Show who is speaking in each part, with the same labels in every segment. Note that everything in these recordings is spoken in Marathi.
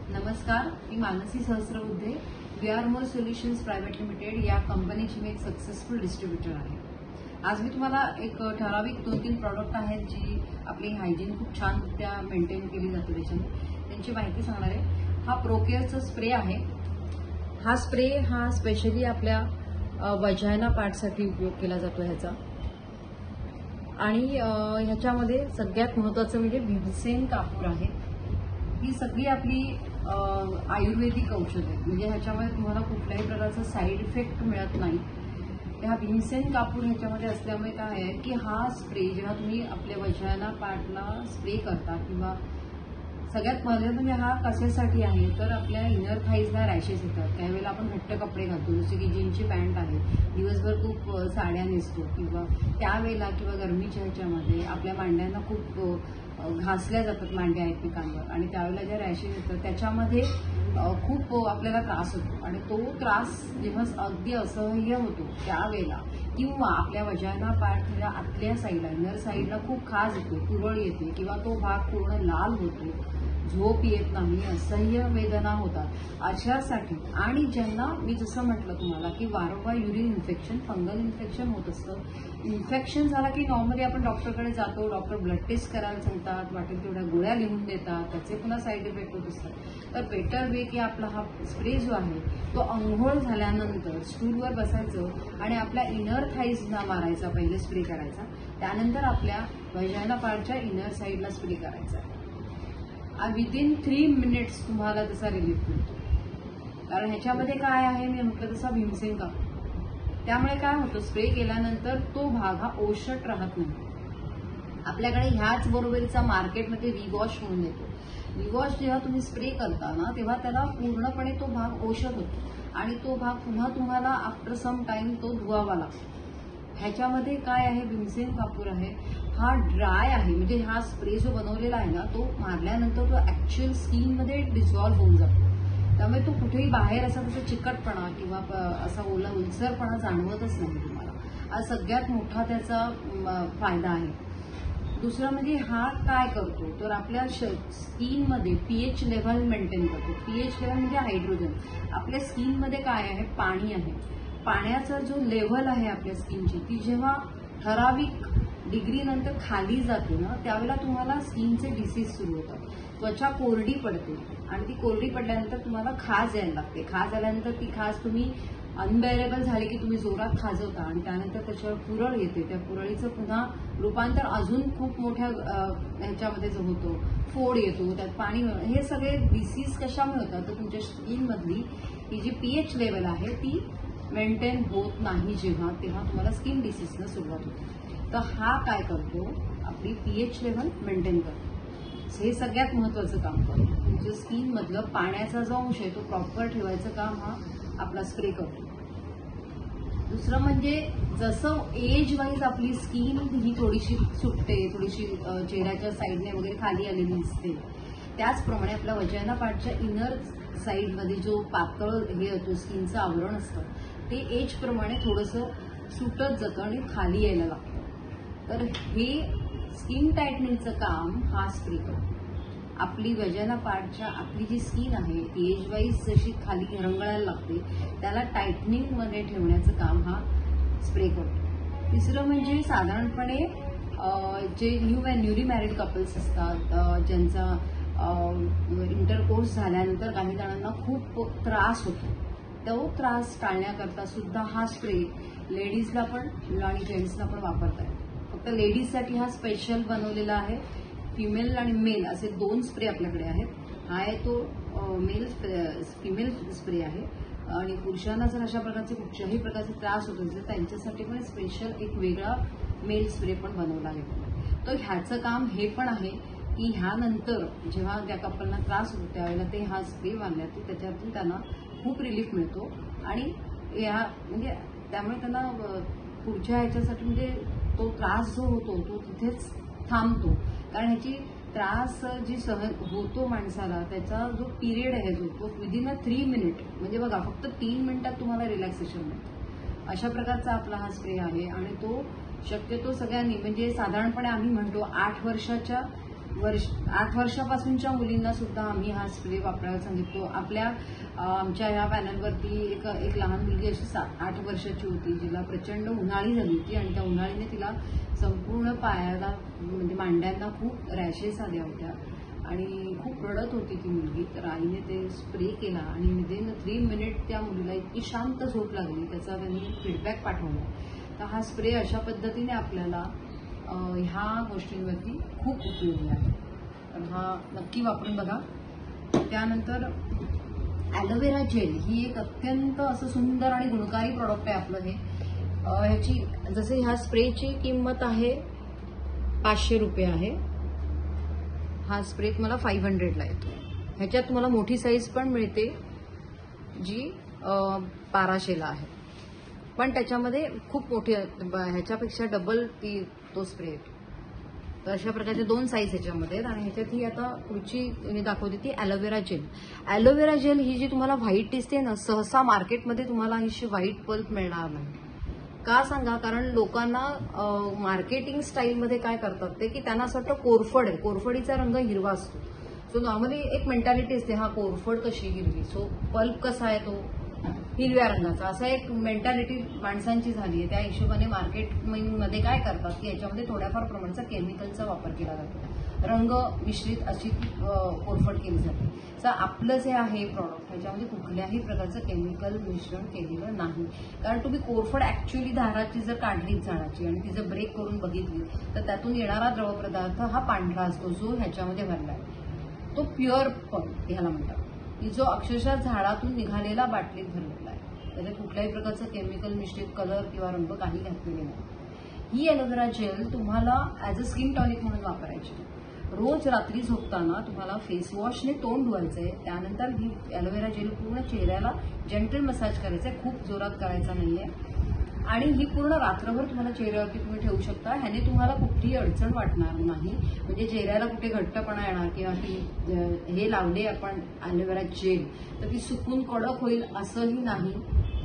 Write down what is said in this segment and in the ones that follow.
Speaker 1: नमस्कार, मी Mansi Sahasrabuddhe. We are more solutions private limited या कंपनीची मी एक सक्सेसफुल डिस्ट्रीब्युटर आहे. आज मी तुम्हाला एक ठराविक 2-3 प्रॉडक्ट आहेत जी आपली हायजीन खूप छानरित्या मेंटेन केली जाते त्याच्याने त्यांची माहिती सांगणार आहे. हा प्रोकेअरचा स्प्रे आहे. हा स्प्रे स्पेशली आपल्या वजायना पार्टसाठी उपयोग केला जातो ह्याचा. आणि ह्याच्यामध्ये सगळ्यात महत्त्वाचं म्हणजे भीमसेन कापूर आहे. ही सगळी आपली आयुर्वेदिक औषध आहे, म्हणजे ह्याच्यामध्ये तुम्हाला कुठल्याही प्रकारचा साईड इफेक्ट मिळत नाही. ह्या भीमसेन कापूर ह्याच्यामध्ये असल्यामुळे काय आहे की हा स्प्रे जेव्हा तुम्ही आपल्या वजायना पार्टला स्प्रे करता किंवा सगळ्यात महत्त्वाचं म्हणजे हा कशासाठी आहे तर आपल्या इनर थाईजला रॅशेस येतात. त्यावेळेला आपण घट्ट कपडे घालतो, जसे की जीनची पॅन्ट आहे, दिवसभर खूप साड्या नेसतो किंवा त्यावेळेला किंवा गरमीच्या ह्याच्यामध्ये आपल्या मांड्यांना खूप घासल्या जातात मांड्या एकमेकांवर आणि त्यावेळेला ज्या रॅशेस येतात त्याच्यामध्ये खूप आपल्याला त्रास होतो. आणि तो त्रास जेव्हा अगदी असह्य होतो त्यावेळेला किंवा आपल्या वजायना पार्टच्या आतल्या साईडला इनर साईडला खूप खाज येते, पुरळ येते किंवा तो भाग पूर्ण लाल होतो, झोप येत नाही, असह्य वेदना होतात, अशासाठी. आणि ज्यांना मी जसं म्हटलं तुम्हाला की वारंवार युरिन इन्फेक्शन, फंगल इन्फेक्शन होत असतं. इन्फेक्शन झाला की नॉर्मली आपण डॉक्टरकडे जातो, डॉक्टर ब्लड टेस्ट करायला सांगतात, वाटेल तेवढ्या गोळ्या लिहून देतात, त्याचे पुन्हा साईड इफेक्ट होत असतात. तर बेटर वे की आपला हा स्प्रे जो आहे तो अंघोळ झाल्यानंतर स्टूलवर बसायचं आणि आपल्या इनर थाईजला मारायचा, पहिले स्प्रे करायचा, त्यानंतर आपल्या वजायना पार्टच्या इनर साईडला स्प्रे करायचा. विदिन 3 मिनिट्स तुम्हाला त्याचा रिलीफ मिळतो. कारण ह्याच्यामध्ये काय आहे, मी म्हटलं तसा भीमसेन कापूर, त्यामुळे काय होतं स्प्रे केल्यानंतर तो भाग हा ओषट राहत नाही. आपल्याकडे ह्याच बरोबरीचा मार्केटमध्ये रिवॉश म्हणून येतो. रिवॉश जेव्हा तुम्ही स्प्रे करता ना तेव्हा त्याला पूर्णपणे तो भाग ओषट होतो आणि तो भाग पुन्हा तुम्हाला आफ्टर सम टाइम तो धुवावा लागतो. ह्याच्यामध्ये काय आहे, भीमसेन कापूर आहे, हा ड्राय आहे, म्हणजे हा स्प्रे जो बनवलेला आहे ना तो मारल्यानंतर तो ऍक्च्युअल स्किनमध्ये डिझॉल्व्ह होऊन जातो. त्यामुळे तो कुठेही बाहेर असा त्याचा चिकटपणा किंवा असा ओलसरपणा जाणवतच नाही तुम्हाला. हा सगळ्यात मोठा त्याचा फायदा आहे. दुसरं म्हणजे हा काय करतो तर आपल्या स्किनमध्ये पीएच लेव्हल मेंटेन करतो. पीएच लेव्हल म्हणजे हायड्रोजन. आपल्या स्किनमध्ये काय आहे, पाणी आहे. पाण्याचा जो लेव्हल आहे आपल्या स्किनची ती जेव्हा ठराविक डिग्री नंतर खाली जाते ना त्यावेळेला तुम्हाला स्किनचे डिसीज सुरू होतात. त्वचा कोरडी पडते आणि ती कोरडी पडल्यानंतर तुम्हाला खाज यायला लागते. खाज आल्यानंतर ती खाज तुम्ही अनबेरेबल झाली की तुम्ही जोरात खाजवता आणि त्यानंतर त्याच्यावर पुरळ येते. त्या पुरळीचं पुन्हा रूपांतर अजून खूप मोठ्या ह्याच्यामध्ये जो होतो, फोड येतो, त्यात पाणी, हे सगळे डिसीज कशामुळे होतात तर तुमच्या स्किनमधली ही जी पीएच लेवल आहे ती मेंटेन होत नाही जेव्हा, तेव्हा तुम्हाला स्किन डिसीजला सुरुवात होते. तर हा काय करतो, आपली पीएच लेव्हल मेंटेन करतो. हे सगळ्यात महत्त्वाचं काम करतो. तुमच्या स्किनमधलं पाण्याचा जो अंश आहे तो प्रॉपर ठेवायचं काम हा आपला स्प्रे करतो. दुसरं म्हणजे जसं एज वाईज आपली स्किन ही थोडीशी सुटते, थोडीशी चेहऱ्याच्या साईडने वगैरे खाली आलेली दिसते, त्याचप्रमाणे आपल्या वजायना पार्टच्या इनर साईडमध्ये जो पातळ हे होतो स्किनचं आवरण असतं ते एजप्रमाणे थोडंसं सुटत जातं आणि खाली यायला लागतं. तर हे स्किन टायटनिंगचं काम हा स्प्रे करतो. आपली वजायना पार्टच्या आपली जी स्किन आहे ती एज वाईज जशी खाली रंगळायला लागते त्याला टायटनिंगमध्ये ठेवण्याचं काम हा स्प्रे करतो. तिसरं म्हणजे साधारणपणे जे न्यूली मॅरिड कपल्स असतात, ज्यांचा इंटरकोर्स झाल्यानंतर काही जणांना खूप त्रास होतो, तो त्रास टाळण्याकरता सुद्धा हा स्प्रे लेडीजला पण आणि जेंट्सला पण वापरता येतो. फक्त लेडीजसाठी हा स्पेशल बनवलेला आहे. फिमेल आणि मेल असे 2 स्प्रे आपल्याकडे आहेत. हा आहे तो फिमेल स्प्रे आहे आणि पुरुषांना जर अशा प्रकारचे कुठच्याही प्रकारचे त्रास होत असेल त्यांच्यासाठी पण स्पेशल एक वेगळा मेल स्प्रे पण बनवला आहे. तर ह्याचं काम हे पण आहे की ह्यानंतर जेव्हा त्या कपलना त्रास होतो त्यावेळेला ते हा स्प्रे मारल्यात त्याच्यातून त्यांना खूप रिलीफ मिळतो आणि म्हणजे त्यामुळे त्यांना पुढच्या ह्याच्यासाठी म्हणजे तो त्रास जो होतो तो तिथेच थांबतो. कारण ह्याची त्रास जी सहन होतो माणसाला त्याचा जो पिरियड आहे जो तो विदिन 3 मिनिट, म्हणजे बघा फक्त 3 मिनिटात तुम्हाला रिलॅक्सेशन मिळतं. अशा प्रकारचा आपला हा स्प्रे आहे आणि तो शक्यतो सगळ्यांनी म्हणजे साधारणपणे आम्ही म्हणतो 8 वर्षाच्या 8 वर्षापासूनच्या मुलींना सुद्धा आम्ही हा स्प्रे वापरायला सांगितलो. आमच्या ह्या पॅनलवरती एक लहान मुलगी अशी 8 वर्षाची होती, जिला प्रचंड उन्हाळी झाली होती आणि त्या उन्हाळीने तिला संपूर्ण पायाला म्हणजे मांड्यांना खूप रॅशेस आल्या होत्या आणि खूप रडत होती ती मुलगी. तर आईने ते स्प्रे केला आणि विदिन 3 मिनिट त्या मुलीला इतकी शांत झोप लागली, त्याचा त्यांनी फीडबॅक पाठवला. तर हा स्प्रे अशा पद्धतीने आपल्याला ह्या गोष्टींवरती खूप उपयोगी आहे. तर हा नक्की वापरून बघा. त्यानंतर ॲलोवेरा जेल ही एक अत्यंत असं सुंदर आणि गुणकारी प्रॉडक्ट आहे आपलं हे. ह्याची जसे ह्या स्प्रेची किंमत आहे 500 रुपये आहे. हा स्प्रे तुम्हाला 500ला येतो. ह्याच्यात तुम्हाला मोठी साईज पण मिळते जी 1200ला आहे, पण त्याच्यामध्ये खूप मोठी ह्याच्यापेक्षा डबल तो स्प्रे येतो. तर अशा प्रकारचे 2 साईज ह्याच्यामध्ये आहेत. आणि ह्याच्यात ही आता पुढची मी दाखवते ती ॲलोवेरा जेल. ॲलोवेरा जेल ही जी तुम्हाला व्हाईट दिसते ना, सहसा मार्केटमध्ये तुम्हाला ही व्हाईट पल्प मिळणार नाही. का सांगा? कारण लोकांना मार्केटिंग स्टाईलमध्ये काय करतात ते की त्यांना असं वाटतं कोरफड आहे, कोरफडीचा रंग हिरवा असतो. सो नॉर्मली एक मेंटॅलिटी असते, हा कोरफड कशी हिरवी, सो पल्प कसा आहे तो हिरव्या रंगाचा, असा एक मेंटॅलिटी माणसांची झाली आहे. त्या हिशोबाने मार्केटमध्ये काय करतात की याच्यामध्ये थोड्याफार प्रमाणाचा केमिकलचा वापर केला जातो, रंग मिश्रित अशी कोरफड केली जाते. तर आपलं जे आहे प्रॉडक्ट ह्याच्यामध्ये कुठल्याही प्रकारचं केमिकल मिश्रण केलेलं नाही. कारण तुम्ही कोरफड ऍक्च्युअली धाराची जर काढली झाडाची आणि ती जर ब्रेक करून बघितली तर त्यातून येणारा द्रवपदार्थ हा पांढरा असतो, जो ह्याच्यामध्ये भरलाय तो प्युअर पल्प ह्याला म्हणतात, की जो अक्षरशः झाडातून निघालेला बाटलीत भरलेला आहे. त्याच्यात कुठल्याही प्रकारचं केमिकल मिश्रित कलर किंवा रंग काही घातलेले नाही. ही ॲलोवेरा जेल तुम्हाला ॲज अ स्किन टॉनिक म्हणून वापरायची. रोज रात्री झोपताना तुम्हाला फेस वॉशने तोंड धुवायचंय. त्यानंतर ही ॲलोवेरा जेल पूर्ण चेहऱ्याला जेंटल मसाज करायचा आहे, खूप जोरात करायचा नाहीये. आणि ही पूर्ण रात्रभर तुम्हाला चेहऱ्यावरती तुम्ही ठेवू शकता. ह्याने तुम्हाला कुठलीही अडचण वाटणार नाही. म्हणजे चेहऱ्याला कुठे घट्टपणा येणार किंवा ती हे लावले आपण ॲलोवेरा जेल तर ती सुकून कडक होईल असंही नाही.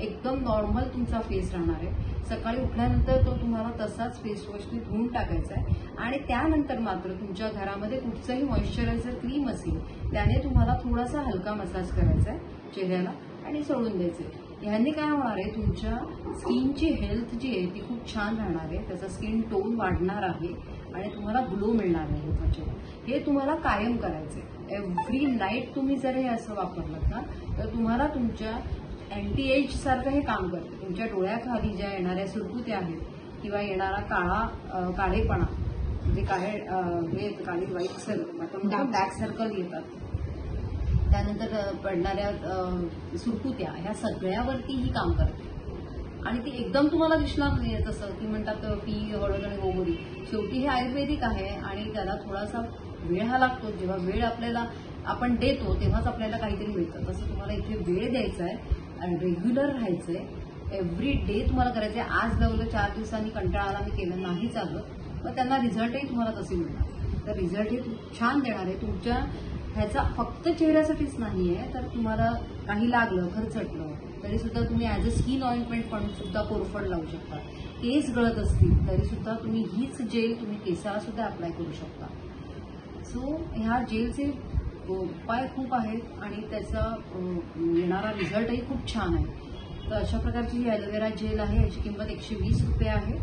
Speaker 1: एकदम नॉर्मल तुमचा फेस राहणार आहे. सकाळी उठल्यानंतर तो तुम्हाला तसाच फेस वॉशने धुवून टाकायचा आहे आणि त्यानंतर मात्र तुमच्या घरामध्ये कुठचंही मॉइश्चरायझर क्रीम असेल त्याने तुम्हाला थोडासा हलका मसाज करायचा आहे चेहऱ्याला आणि सोडून द्यायचे. ह्याने काय होणार आहे, तुमच्या स्किनची हेल्थ जी आहे ती खूप छान राहणार आहे. त्याचा स्किन टोन वाढणार आहे आणि तुम्हाला ग्लो मिळणार आहे त्वचेला. हे तुम्हाला कायम करायचे. एव्हरी नाईट तुम्ही जर हे असं वापरलं ना तर तुम्हाला तुमच्या अँटी एज सारखं हे काम करते. तुमच्या डोळ्याखाली ज्या येणाऱ्या सुरकुत्या आहेत किंवा येणारा काळेपणा म्हणजे काळे व्हाईट सर्कल ब्लॅक सर्कल येतात, त्यानंतर पडणाऱ्या सुरकुत्या, ह्या सगळ्यावरती ही काम करते. आणि ती एकदम तुम्हाला दिसणार नाही तसं की म्हणतात पी हळद आणि गोगोरी. शेवटी हे आयुर्वेदिक आहे आणि त्याला थोडासा वेळ हा लागतो. जेव्हा वेळ आपल्याला आपण देतो तेव्हाच आपल्याला काहीतरी मिळतं. तसं तुम्हाला इथे वेळ द्यायचा आहे आणि रेग्युलर राहायचंय. एव्हरी डे तुम्हाला करायचंय. आज लावलं 4 दिवसांनी कंटाळाला मी केलं नाही चालत, मग त्यांना रिझल्टही तुम्हाला तसे मिळणार. तर रिझल्ट हे छान देणार आहे. तुमच्या ह्याचा फक्त चेहऱ्यासाठीच नाही आहे, तर तुम्हाला काही लागलं खरचटलं तरी सुद्धा तुम्ही ॲज अ स्किन ऑइंटमेंट म्हणून सुद्धा कोरफड लावू शकता. केस गळत असतील तरी सुद्धा तुम्ही हीच जेल तुम्ही केसाला सुद्धा अप्लाय करू शकता. सो ह्या जेलचे उपाय खूप आहेत आणि त्याचा येणारा रिझल्टही खूप छान आहे. तर अशा प्रकारची ही ॲलोवेरा जेल आहे. याची किंमत 120 रुपये आहे.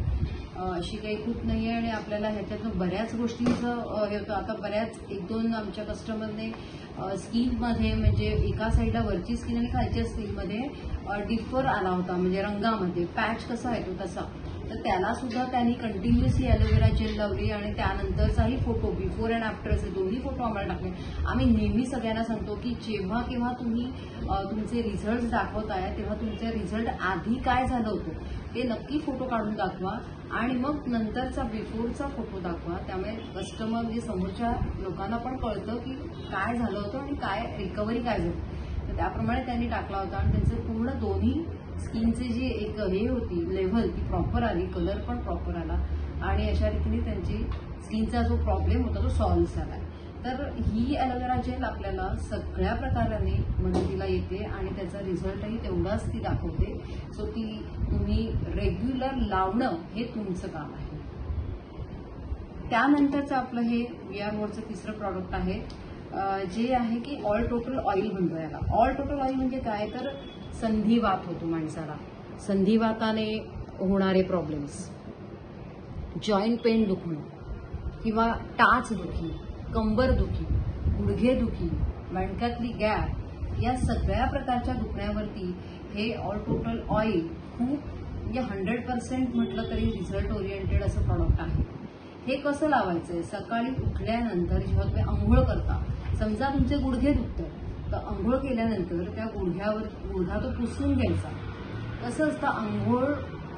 Speaker 1: अशी काही खूप नाही आहे आणि आपल्याला ह्याच्यातून बऱ्याच गोष्टींचं हे होतं. आता बऱ्याच 1-2 आमच्या कस्टमरने स्किनमध्ये म्हणजे एका साईडला वरची स्किन आणि खालच्या स्किनमध्ये डिफर आला होता, म्हणजे रंगामध्ये पॅच कसा येतो तसा. तर त्याला सुद्धा त्यांनी कंटिन्युअसली ॲलोवेरा जेल लावली आणि त्यानंतरचाही फोटो बिफोर अँड आफ्टरचे दोन्ही फोटो आम्हाला टाकले. आम्ही नेहमी सगळ्यांना सांगतो की जेव्हा केव्हा तुम्ही तुमचे रिझल्ट दाखवताय तेव्हा तुमचे रिझल्ट आधी काय झालं होतं ते नक्की फोटो काढून दाखवा आणि मग नंतरचा बिफोरचा फोटो दाखवा. त्यामुळे कस्टमर म्हणजे समोरच्या लोकांना पण कळतं की काय झालं होतं आणि काय रिकव्हरी काय झाली. तर त्याप्रमाणे त्यांनी टाकला होता आणि त्यांचं पूर्ण दोन्ही स्किनचे जी एक हे होती लेव्हल ती प्रॉपर आली, कलर पण प्रॉपर आला आणि अशा रीतीने त्यांची स्किनचा जो प्रॉब्लेम होता तो सॉल्व्ह झाला. तर ही ॲलोवेरा जेल आपल्याला सगळ्या प्रकाराने मदतीला येते आणि त्याचा रिझल्टही तेवढाच ती दाखवते. सो ती तुम्ही रेग्युलर लावणं हे तुमचं काम आहे. त्यानंतरचं आपलं हे VR मोरचं तिसरं प्रॉडक्ट आहे, जे आहे की ऑल टोटल ऑइल म्हणतो याला. ऑल टोटल ऑइल म्हणजे काय, तर संधिवात होतो माणसाला. संधिवाताने होणारे प्रॉब्लेम्स, जॉईंट पेन दुखणं किंवा टाच दुखी, कंबर दुखी, गुडघे दुखी, मणक्यातली गॅप, या सगळ्या प्रकारच्या दुखण्यावरती हे ऑल टोटल ऑइल खूप म्हणजे 100% म्हटलं तरी रिझल्ट ओरिएंटेड असं प्रॉडक्ट आहे. हे कसं लावायचंय, सकाळी उठल्यानंतर जेव्हा तुम्ही आंघोळ करता, समजा तुमचे गुडघे दुखतात तर आंघोळ केल्यानंतर त्या गुडघा तो पुसून घ्यायचा. कसं असतं, आंघोळ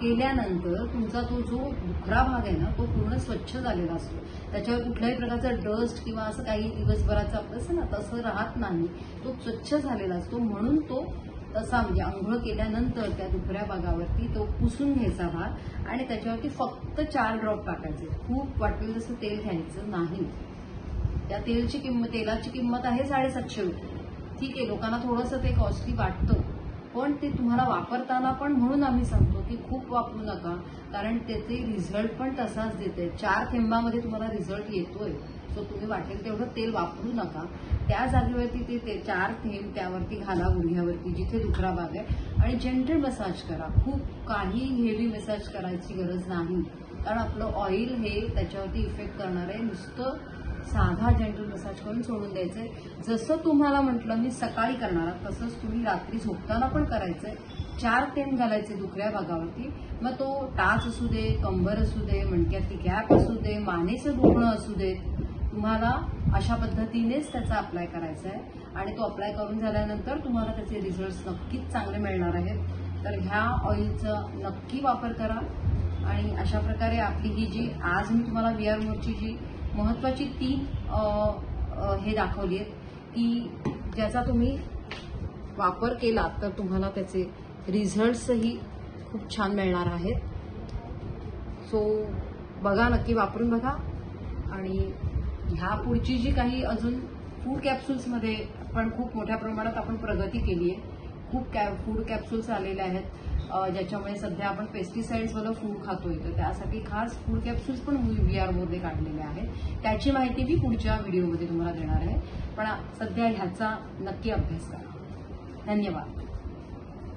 Speaker 1: केल्यानंतर तुमचा तो जो दुखरा भाग आहे ना तो पूर्ण स्वच्छ झालेला असतो, त्याच्यावर कुठल्याही प्रकारचा डस्ट किंवा असं काही दिवसभराचं आपलं असं ना तसं राहत नाही, तो स्वच्छ झालेला असतो. म्हणून तो तसा म्हणजे आंघोळ केल्यानंतर त्या दुखऱ्या भागावरती तो पुसून घ्यायचा भाग आणि त्याच्यावरती फक्त 4 ड्रॉप टाकायचे. खूप वाटेल तसं तेल घ्यायचं नाही. त्या तेलाची किंमत आहे 750 रुपये. ठीक आहे, लोकांना थोडंसं ते कॉस्टली वाटतं, पण ते तुम्हाला वापरताना पण म्हणून आम्ही सांगतो की खूप वापरू नका, कारण त्याचे रिझल्ट पण तसाच देते. 4 थेंबामध्ये तुम्हाला रिझल्ट येतोय. सो तुम्ही वाटेल तेवढं तेल वापरू नका. त्या जागेवरती ते 4 थेंब त्यावरती घाला, गुडघ्यावरती जिथे दुखरा भाग आहे, आणि जेंटल मसाज करा. खूप काही हेवी मसाज करायची गरज नाही, कारण आपलं ऑइल हे त्याच्यावरती इफेक्ट करणार आहे. नुसतं साधा जेंटल मसाज करून सोडून द्यायचंय. जसं तुम्हाला म्हटलं मी सकाळी करणार, तसंच तुम्ही रात्री झोपताना पण करायचंय. 4 थेंब घालायचे दुखऱ्या भागावरती. मग तो टाच असू दे, कंबर असू दे, मणक्यातली गॅप असू दे, मानेचं दुखणं असू दे, तुम्हाला अशा पद्धतीनेच त्याचा अप्लाय करायचा आहे. आणि तो अप्लाय करून झाल्यानंतर तुम्हाला त्याचे रिझल्ट नक्कीच चांगले मिळणार आहेत. तर ह्या ऑइलचा नक्की वापर करा. आणि अशा प्रकारे आपली ही जी आज मी तुम्हाला VR मोरची जी महत्वाची 3 हे दाखवली आहेत की ज्याचा तुम्ही वापर केला तर तुम्हाला त्याचे रिझल्ट्सही खूप छान मिळणार आहेत. सो बघा, नक्की वापरून बघा. आणि ह्या पुढची जी काही अजून फूड कॅप्सूल्समध्ये पण खूप मोठ्या प्रमाणात आपण प्रगती केली आहे. खूप फूड कॅप्सूल्स आलेले आहेत, ज्याच्यामुळे सध्या आपण पेस्टिसाइड्सवालं फूड खातोय, तर त्यासाठी खास फूड कॅप्सूल्स पण VR मोरने काढलेले आहेत. त्याची माहिती मी पुढच्या व्हिडिओमध्ये तुम्हाला देणार आहे. पण सध्या ह्याचा नक्की अभ्यास करा. धन्यवाद.